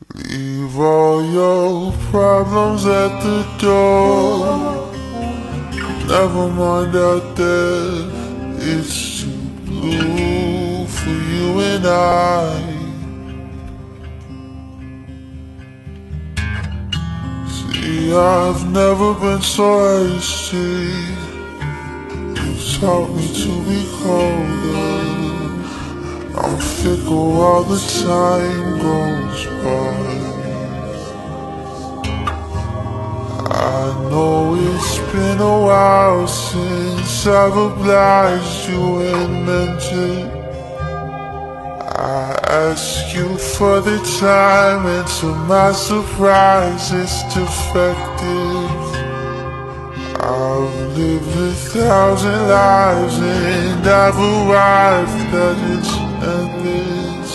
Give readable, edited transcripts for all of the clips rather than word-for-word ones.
Leave all your problems at the door. Never mind out there, it's too blue for you and I. See, I've never been so hasty. You taught me to be colder. I'm fickle while the time goes by. I know it's been a while since I've obliged you and meant it. I ask you for the time, and to my surprise it's defective. I've lived 1,000 lives and I've arrived that it's endless.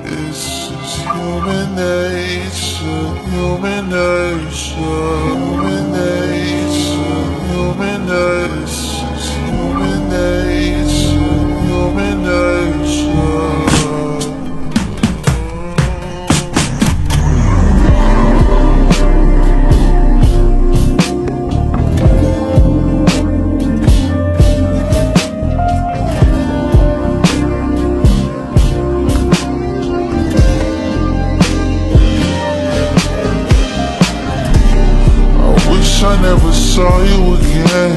This is human nature, human nature, human nature, human nature, human nature, human nature. I never saw you again.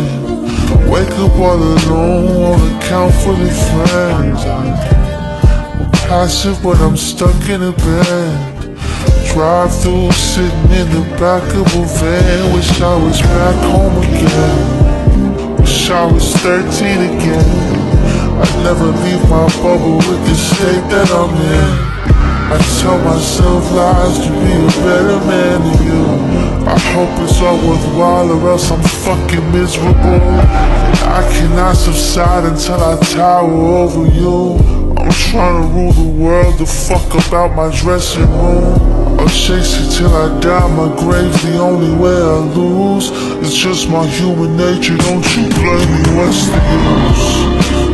Wake up all alone on account for the friends. I'm passive when I'm stuck in a bed. Drive through sitting in the back of a van. Wish I was back home again. Wish I was 13 again. I'd never leave my bubble with the state that I'm in. I tell myself lies to be a better man than you. I hope it's all worthwhile or else I'm fucking miserable. I cannot subside until I tower over you. I'm trying to rule the world, the fuck about my dressing room. I'll chase it till I die, my grave's the only way I lose. It's just my human nature, don't you blame me, what's the use?